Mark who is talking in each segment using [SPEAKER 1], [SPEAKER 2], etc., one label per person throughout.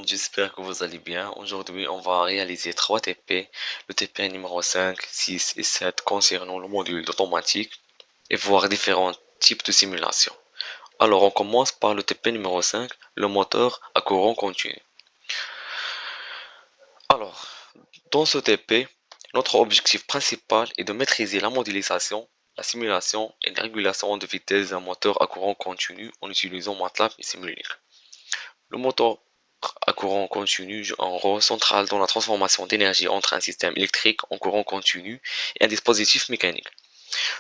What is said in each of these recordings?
[SPEAKER 1] monde, j'espère que vous allez bien. Aujourd'hui, on va réaliser 3 TP, le TP numéro 5, 6 et 7 concernant le module d'automatique et voir différents types de simulation. Alors, on commence par le TP numéro 5, le moteur à courant continu. Alors, dans ce TP, notre objectif principal est de maîtriser la modélisation, la simulation et la régulation de vitesse d'un moteur à courant continu en utilisant MATLAB et Simulink. Le moteur à courant continu joue un rôle central dans la transformation d'énergie entre un système électrique en courant continu et un dispositif mécanique.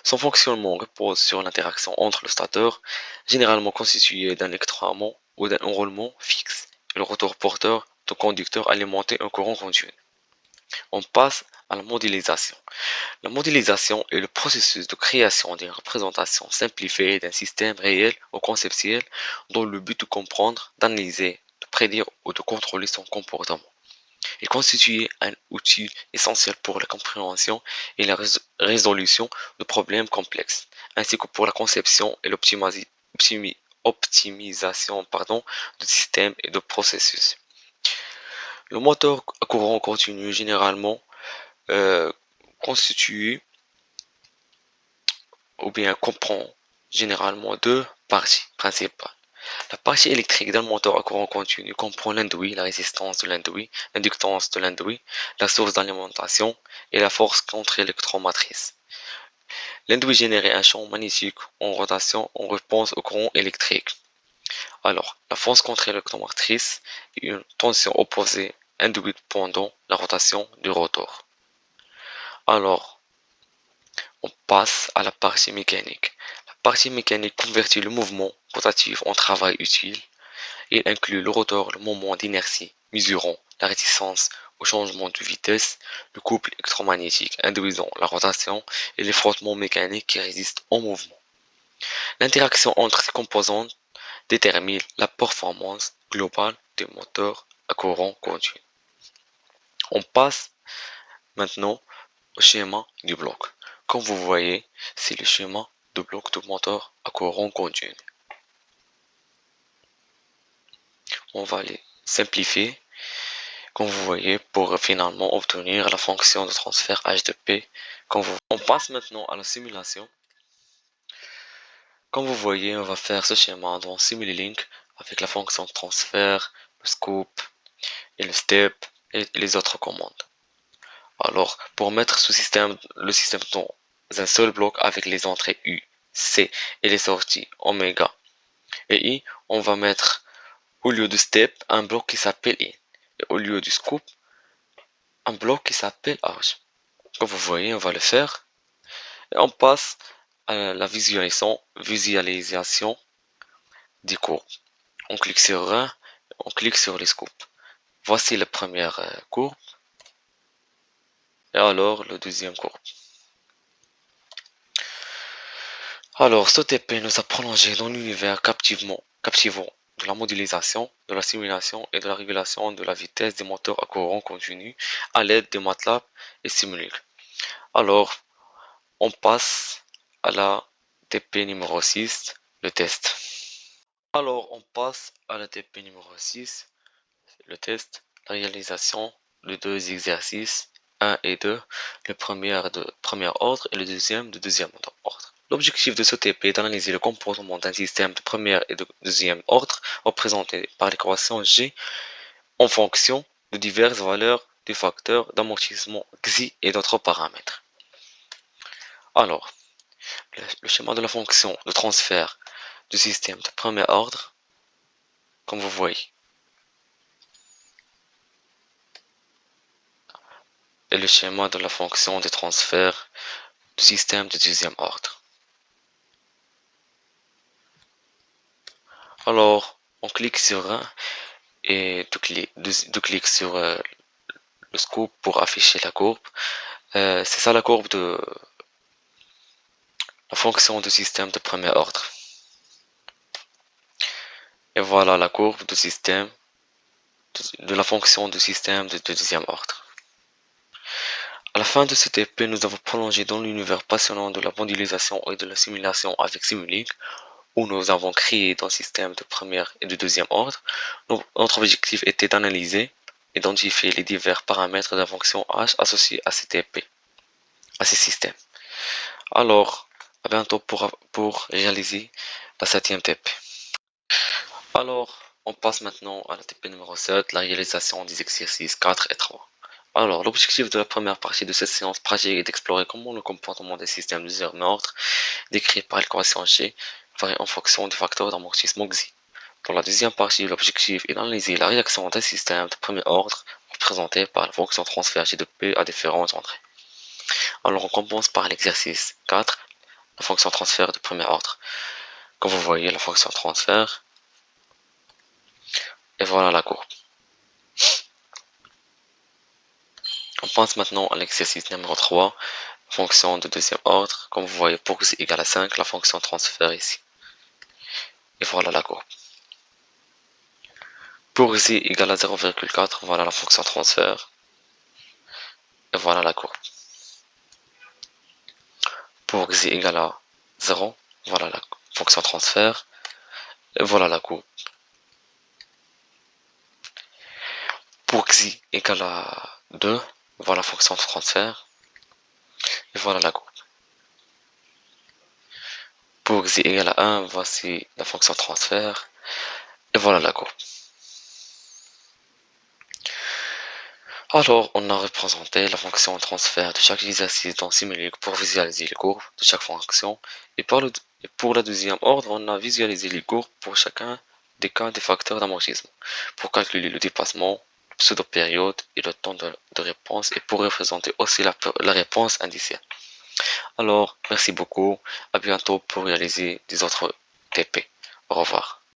[SPEAKER 1] Son fonctionnement repose sur l'interaction entre le stateur, généralement constitué d'un électroaimant ou d'un enroulement fixe, et le rotor porteur de conducteur alimenté en courant continu. On passe à la modélisation. La modélisation est le processus de création d'une représentation simplifiée d'un système réel ou conceptuel dans le but de comprendre, d'analyser, de prédire ou de contrôler son comportement. Il constitue un outil essentiel pour la compréhension et la résolution de problèmes complexes, ainsi que pour la conception et l'optimisation de systèmes et de processus. Le moteur à courant continu généralement euh, constitué ou bien comprend généralement deux parties principales. La partie électrique d'un moteur à courant continu comprend l'induit, la résistance de l'induit, l'inductance de l'induit, la source d'alimentation et la force contre-électromotrice. L'induit génère un champ magnétique en rotation en réponse au courant électrique. Alors, la force contre-électromotrice est une tension opposée induite pendant la rotation du rotor. Alors, on passe à la partie mécanique. La partie mécanique convertit le mouvement rotatif en travail utile. Il inclut le rotor, le moment d'inertie, mesurant la résistance au changement de vitesse, le couple électromagnétique induisant la rotation et les frottements mécaniques qui résistent au mouvement. L'interaction entre ces composantes détermine la performance globale des moteurs à courant continu. On passe maintenant au schéma du bloc. Comme vous voyez, c'est le schéma de bloc de moteur à courant continu. On va les simplifier, comme vous voyez, pour finalement obtenir la fonction de transfert H de P. On passe maintenant à la simulation. Comme vous voyez, on va faire ce schéma dans Simulink avec la fonction de transfert, le scope et le step et les autres commandes. Alors, pour mettre le système dans un seul bloc avec les entrées U, C et les sorties oméga et I, on va mettre au lieu de step un bloc qui s'appelle I et au lieu du scope un bloc qui s'appelle H. Comme vous voyez, on va le faire et on passe à la visualisation des courbes. On clique sur un, on clique sur les scopes. Voici la première courbe et alors le deuxième courbe. Alors, ce TP nous a prolongé dans l'univers captivant de la modélisation, de la simulation et de la régulation de la vitesse des moteurs à courant continu à l'aide de MATLAB et Simulink. Alors, on passe à la TP numéro 6, le test. Alors, on passe à la TP numéro 6, le test, la réalisation de deux exercices, 1 et 2, le premier de premier ordre et le deuxième de deuxième ordre. L'objectif de ce TP est d'analyser le comportement d'un système de premier et de deuxième ordre représenté par l'équation G en fonction de diverses valeurs du facteur d'amortissement Xi et d'autres paramètres. Alors, le schéma de la fonction de transfert du système de premier ordre, comme vous voyez, et le schéma de la fonction de transfert du système de deuxième ordre. Alors, on clique sur un et deux clics sur le scope pour afficher la courbe. C'est ça la courbe de la fonction du système de premier ordre. Et voilà la courbe du système de la fonction du système de deuxième ordre. À la fin de cet TP, nous avons prolongé dans l'univers passionnant de la modélisation et de la simulation avec Simulink où nous avons créé un système de premier et de deuxième ordre, notre objectif était d'analyser, identifier les divers paramètres de la fonction h associés à ces TP, à ces systèmes. Alors, à bientôt pour réaliser la 7e TP. Alors, on passe maintenant à la TP numéro 7, la réalisation des exercices 4 et 3. Alors, l'objectif de la première partie de cette séance pratique est d'explorer comment le comportement des systèmes de deuxième ordre, décrit par l'équation G, varie en fonction du facteur d'amortissement Xi. Dans la deuxième partie, l'objectif est d'analyser la réaction d'un système de premier ordre représenté par la fonction transfert G de P à différentes entrées. Alors, on commence par l'exercice 4, la fonction transfert de premier ordre. Comme vous voyez, la fonction transfert, et voilà la courbe. On passe maintenant à l'exercice numéro 3, fonction de deuxième ordre. Comme vous voyez, pour x égale à 5, la fonction transfert ici. Et voilà la courbe. Pour x égale à 0,4, voilà la fonction transfert. Et voilà la courbe. Pour x égale à 0, voilà la fonction transfert. Et voilà la courbe. Pour x égale à 2, voilà la fonction de transfert. Et voilà la courbe. Pour x égale à 1, voici la fonction transfert. Et voilà la courbe. Alors, on a représenté la fonction de transfert de chaque exercice dans Simulink pour visualiser les courbes de chaque fonction. Et pour le deuxième ordre, on a visualisé les courbes pour chacun des cas des facteurs d'amortissement, pour calculer le dépassement, la pseudo-période et le temps de réponse, et pour représenter aussi la réponse indicielle. Alors, merci beaucoup, à bientôt pour réaliser des autres TP. Au revoir.